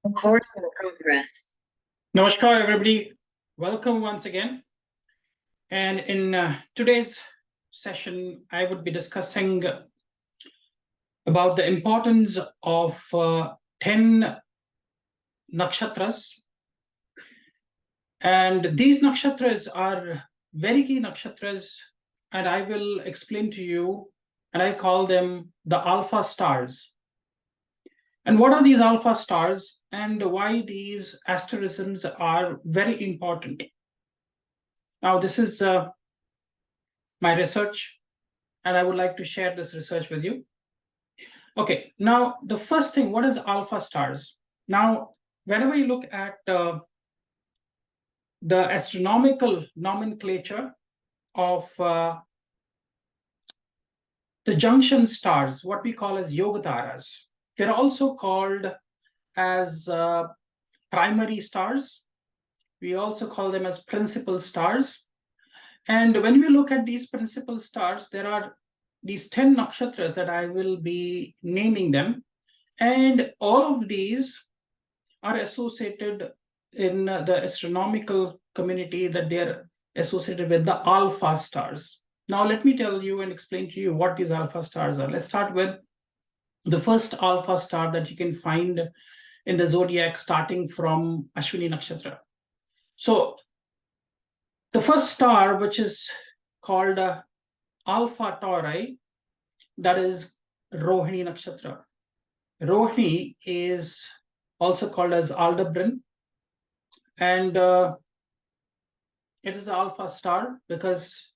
Recording in progress. Namaskar, everybody. Welcome once again. And in today's session, I would be discussing about the importance of 10 nakshatras. And these nakshatras are very key nakshatras, and I will explain to you, and I call them the alpha stars. And what are these alpha stars and why these asterisms are very important? Now, this is my research, and I would like to share this research with you. Okay, now the first thing, what is alpha stars? Now, whenever you look at the astronomical nomenclature of the junction stars, what we call as yogataras, they're also called as primary stars. We also call them as principal stars. And when we look at these principal stars, there are these 10 nakshatras that I will be naming them. And all of these are associated in the astronomical community that they're associated with the alpha stars. Now, let me tell you and explain to you what these alpha stars are. Let's start with the first alpha star that you can find in the zodiac starting from Ashwini Nakshatra. So the first star, which is called Alpha Tauri, that is Rohini Nakshatra. Rohini is also called as Aldebaran, and it is the alpha star because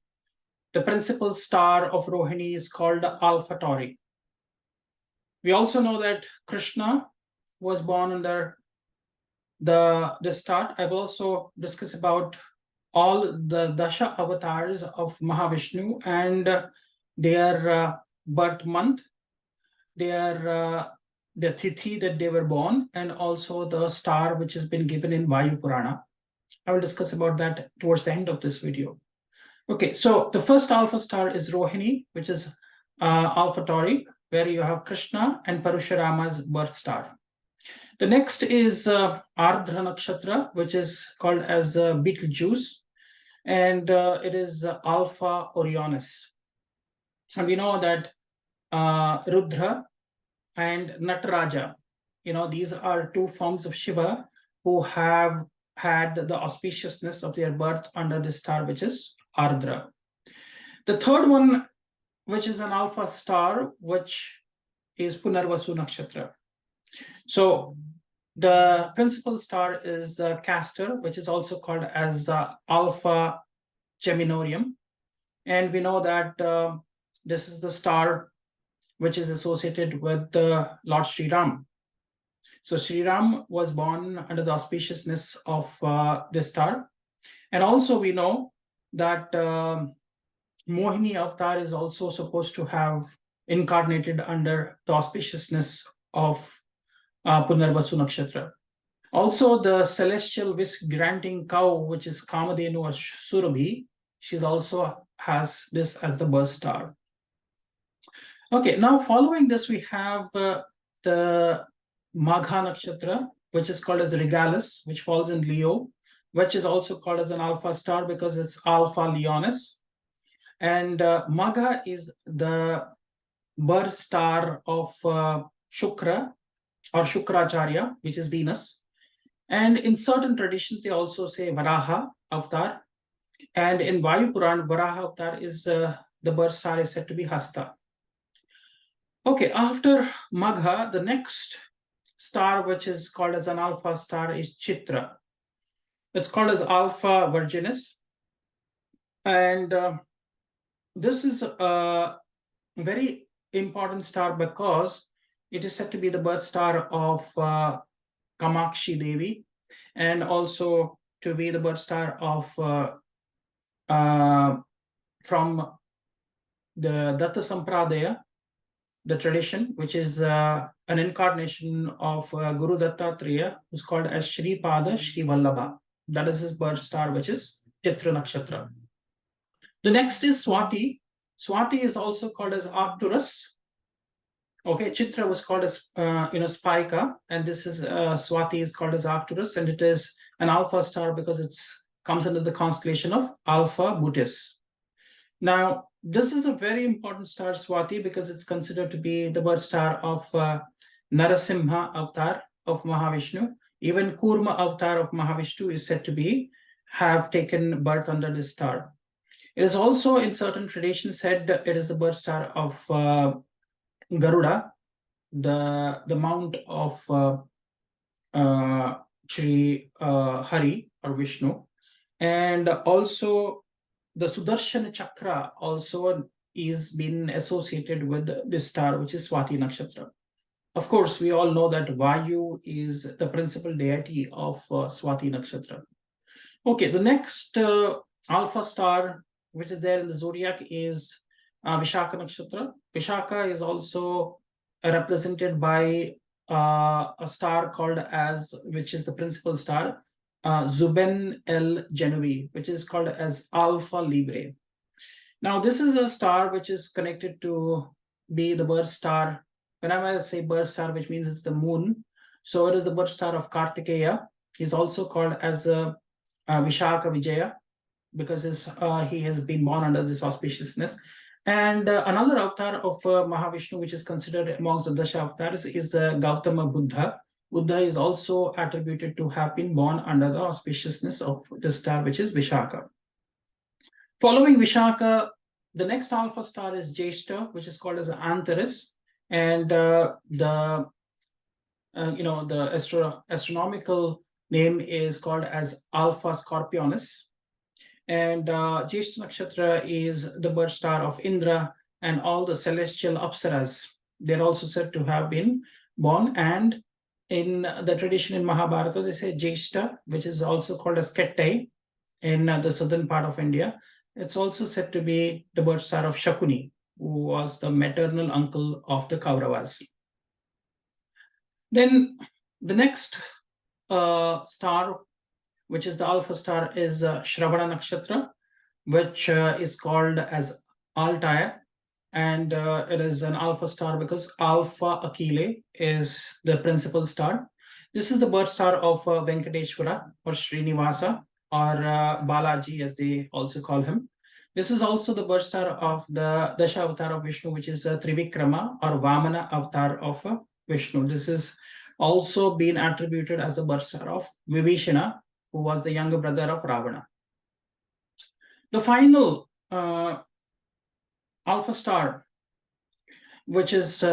the principal star of Rohini is called Alpha Tauri. We also know that Krishna was born under the star. I've also discussed about all the Dashavatars of Mahavishnu and their birth month, their tithi that they were born, and also the star which has been given in Vayu Purana. I will discuss about that towards the end of this video. Okay, so the first alpha star is Rohini, which is Alpha Tauri, where you have Krishna and Parashurama's birth star. The next is Ardha Nakshatra, which is called as Betelgeuse, and it is Alpha Orionis. And we know that Rudra and Nataraja, these are two forms of Shiva who have had the auspiciousness of their birth under this star, which is Ardra. The third one, which is an alpha star, which is Punarvasu Nakshatra. So the principal star is Castor, which is also called as Alpha Geminorum. And we know that this is the star which is associated with Lord Sri Ram. So Sri Ram was born under the auspiciousness of this star. And also we know that Mohini Avatar is also supposed to have incarnated under the auspiciousness of Punarvasu Nakshatra. Also, the celestial wish-granting cow, which is Kamadhenu or Surabhi, she also has this as the birth star. Okay, now following this, we have the Magha Nakshatra, which is called as Regalis, which falls in Leo, which is also called as an alpha star because it's Alpha Leonis. And Magha is the birth star of Shukra or Shukracharya, which is Venus. And in certain traditions, they also say Varaha Avatar. And in Vayu Puran, Varaha Avatar is the birth star is said to be Hasta. Okay, after Magha, the next star, which is called as an alpha star, is Chitra. It's called as Alpha Virginis. And this is a very important star because it is said to be the birth star of Kamakshi Devi, and also to be the birth star of from the Datta Sampradaya, the tradition, which is an incarnation of Guru Dattatreya, who's called as Shri Pada Shri Vallabha. That is his birth star, which is Chitra Nakshatra. The next is Swati. Swati is also called as Arcturus, Okay, Chitra was called as Spica, and this is Swati is called as Arcturus, and it is an alpha star because it's comes under the constellation of Alpha Bootis. Now, this is a very important star, Swati, because it's considered to be the birth star of Narasimha avatar of Mahavishnu. Even Kurma avatar of Mahavishnu is said to be have taken birth under this star. It is also in certain traditions said that it is the birth star of Garuda, the mount of Shri Hari or Vishnu, and also the Sudarshan Chakra also is been associated with this star, which is Swati Nakshatra. Of course, we all know that Vayu is the principal deity of Swati Nakshatra. Okay, the next alpha star which is there in the zodiac is Vishaka Nakshatra. Vishaka is also represented by a star called as, which is the principal star, Zuben El Genovi, which is called as Alpha Libre. Now, this is a star which is connected to be the birth star. Whenever I say birth star, which means it's the moon, so it is the birth star of Kartikeya. He's also called as Vishaka Vijaya because he has been born under this auspiciousness. And another avatar of Mahavishnu, which is considered amongst the Dashavatars, is Gautama Buddha. Buddha is also attributed to have been born under the auspiciousness of the star, which is Vishaka. Following Vishaka, the next alpha star is Jeshta, which is called as Antares, and the astronomical name is called as Alpha Scorpionus. And Jeshta Nakshatra is the birth star of Indra and all the celestial Apsaras. They're also said to have been born. And in the tradition in Mahabharata, they say Jeshta, which is also called as Kettai in the southern part of India. It's also said to be the birth star of Shakuni, who was the maternal uncle of the Kauravas. Then the next star, which is the alpha star, is Shravana Nakshatra, which is called as Altair. And it is an alpha star because Alpha Achille is the principal star. This is the birth star of Venkateshwara or Srinivasa or Balaji, as they also call him. This is also the birth star of the Dashavatara of Vishnu, which is Trivikrama or Vamana avatar of Vishnu. This is also been attributed as the birth star of Vibhishana, who was the younger brother of Ravana. The final alpha star, which is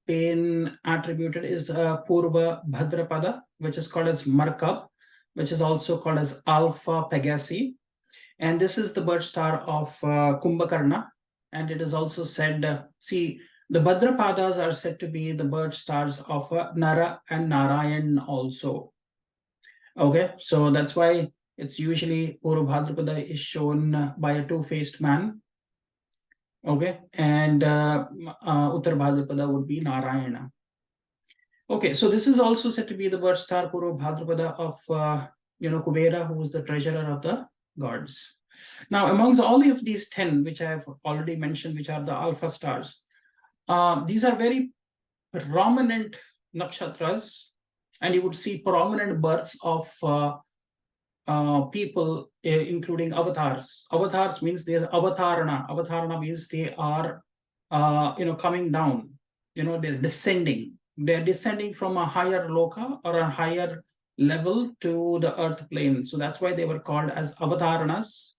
been attributed, is Purva Bhadrapada, which is called as Markab, which is also called as Alpha Pegasi. And this is the birth star of Kumbhakarna. And it is also said, the Bhadrapadas are said to be the birth stars of Nara and Narayan also. Okay, so that's why it's usually Purva Bhadrapada is shown by a two-faced man. Okay, and Uttar Bhadrapada would be Narayana. Okay, so this is also said to be the birth star Purva Bhadrapada of Kubera, who is the treasurer of the gods. Now, amongst all of these 10, which I have already mentioned, which are the alpha stars, these are very prominent nakshatras, and you would see prominent births of people, including avatars. Avatars means they are avatarana. Avatarana means they are, coming down. They're descending. They're descending from a higher loka or a higher level to the earth plane. So that's why they were called as avataranas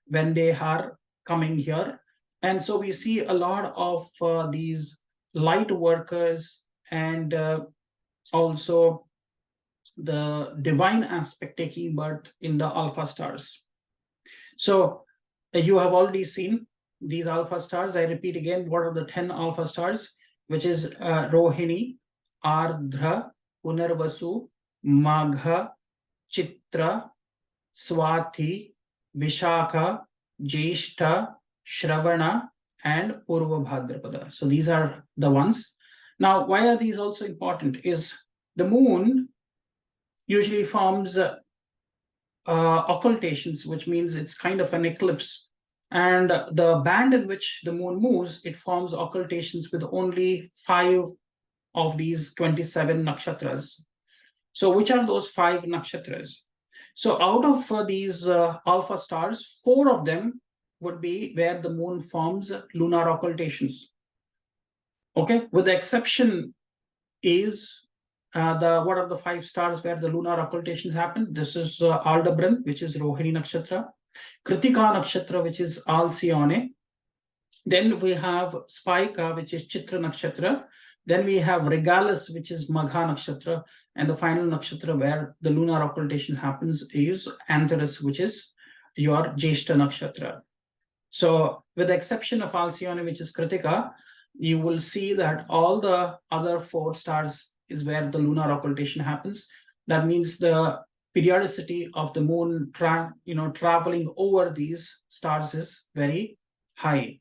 when they are coming here. And so we see a lot of these light workers and also the divine aspect taking birth in the alpha stars. So you have already seen these alpha stars. I repeat again, what are the 10 alpha stars, which is Rohini, Ardha, Punarvasu, Magha, Chitra, Swati, Vishaka, Jeshta, Shravana, and Purva Bhadrapada. So these are the ones. Now, why are these also important is the moon usually forms occultations, which means it's kind of an eclipse. And the band in which the moon moves, it forms occultations with only 5 of these 27 nakshatras. So which are those 5 nakshatras? So out of these alpha stars, 4 of them would be where the moon forms lunar occultations. Okay, with the exception is what are the 5 stars where the lunar occultations happen? This is Aldebaran, which is Rohini Nakshatra, Kritika Nakshatra, which is Alcyone. Then we have Spika, which is Chitra Nakshatra. Then we have Regalis, which is Magha Nakshatra. And the final nakshatra where the lunar occultation happens is Antares, which is your Jeshta Nakshatra. So with the exception of Alcyone, which is Kritika, you will see that all the other 4 stars is where the lunar occultation happens. That means the periodicity of the moon traveling over these stars is very high.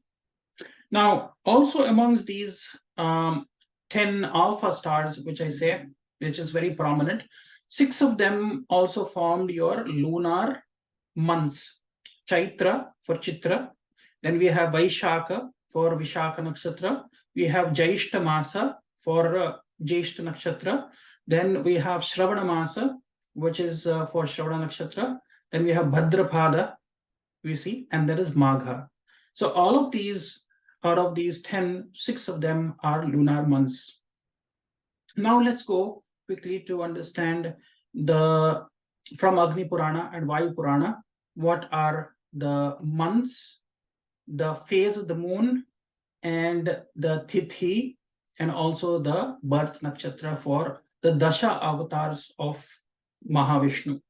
Now, also amongst these 10 alpha stars, which I say, which is very prominent, 6 of them also formed your lunar months. Chaitra for Chitra. Then we have Vaishaka for Vishaka Nakshatra. We have Jaishta Masa for Jeshta Nakshatra. Then we have Shravana Masa, which is for Shravana Nakshatra. Then we have Bhadrapada, we see, and there is Magha. So all of these, out of these 10, 6 of them are lunar months. Now let's go quickly to understand from Agni Purana and Vayu Purana, what are the months, the phase of the moon, and the tithi, and also the birth nakshatra for the Dasha avatars of Mahavishnu.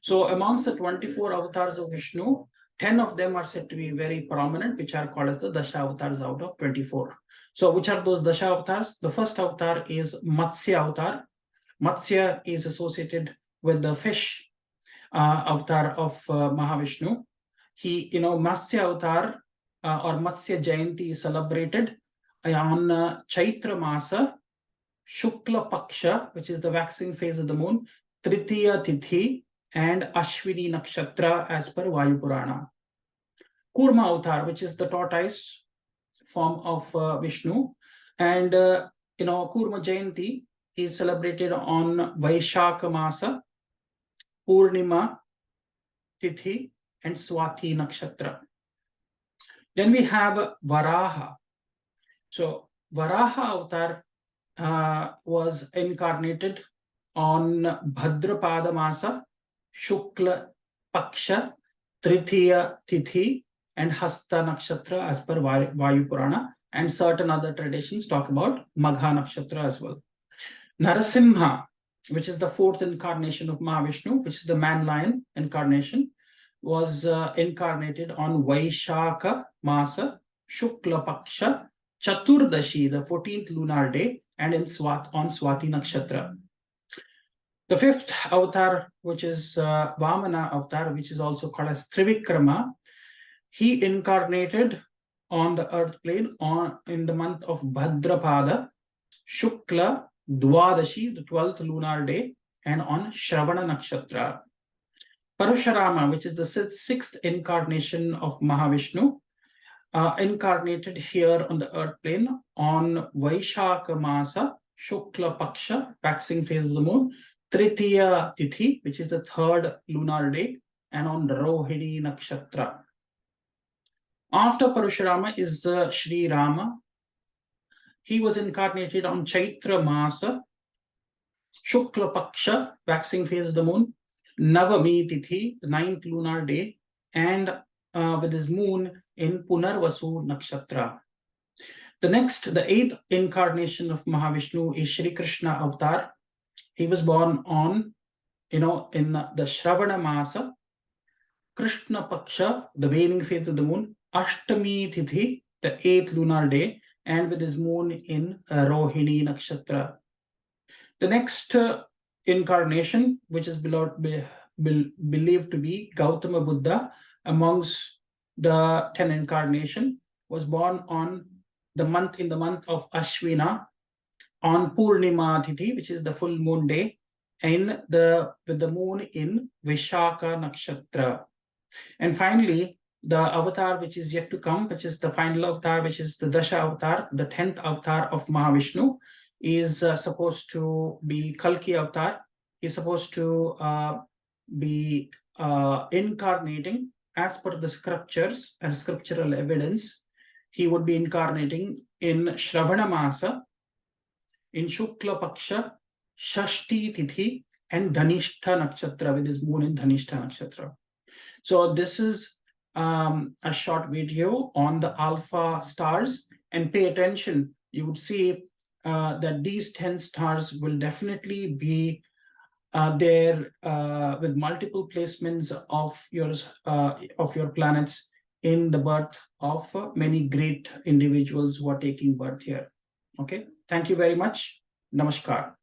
So amongst the 24 avatars of Vishnu, 10 of them are said to be very prominent, which are called as the Dasha avatars out of 24. So which are those Dasha avatars? The first avatar is Matsya avatar. Matsya is associated with the fish avatar of Mahavishnu. Matsya avatar or Matsya Jayanti is celebrated on Chaitra Masa, Shukla Paksha, which is the waxing phase of the moon, Tritiya Tithi, and Ashwini Nakshatra as per Vayu Purana. Kurma avatar, which is the tortoise form of Vishnu, and Kurma Jayanti is celebrated on Vaishaka Masa, Purnima Tithi, and Swati Nakshatra. Then we have Varaha. So Varaha avatar was incarnated on Bhadrapada Masa, Shukla Paksha, Tritiya Tithi, and Hasta Nakshatra as per Vayu Purana, and certain other traditions talk about Magha Nakshatra as well. Narasimha, which is the 4th incarnation of Mahavishnu, which is the man-lion incarnation, was incarnated on Vaishaka Masa, Shukla Paksha, Chaturdashi, the 14th lunar day, and on Swati Nakshatra. The 5th avatar, which is Vamana avatar, which is also called as Trivikrama, he incarnated on the earth plane in the month of Bhadrapada, Shukla Dwadashi, the 12th lunar day, and on Shravana Nakshatra. Parashurama, which is the 6th incarnation of Mahavishnu, incarnated here on the earth plane on Vaishaka Masa, Shukla Paksha, waxing phase of the moon, Tritiya Tithi, which is the 3rd lunar day, and on Rohini Nakshatra. After Parashurama is Sri Rama. He was incarnated on Chaitra Masa, Shukla Paksha, waxing phase of the moon, Navami Tithi, the 9th lunar day, and with his moon in Punarvasu Nakshatra. The 8th incarnation of Mahavishnu is Shri Krishna Avatar. He was born on, in the Shravana Masa, Krishna Paksha, the waning phase of the moon, Ashtami Tithi, the 8th lunar day, and with his moon in Rohini Nakshatra. The next incarnation, which is believed to be Gautama Buddha amongst the 10 incarnation, was born on the month of Ashwina on Purnima Tithi, which is the full moon day, with the moon in Vishaka Nakshatra. And finally, the avatar which is yet to come, which is the final avatar, which is the Dashavatara, the 10th avatar of Mahavishnu, is supposed to be Kalki avatar. He's supposed to be incarnating as per the scriptures and scriptural evidence. He would be incarnating in Shravana Masa, in Shukla Paksha, Shashti Tithi, and Dhanishta Nakshatra, with his moon in Dhanishta Nakshatra. So this is a short video on the alpha stars, and pay attention. You would see that these 10 stars will definitely be there with multiple placements of your planets in the birth of many great individuals who are taking birth here. Okay, thank you very much. Namaskar.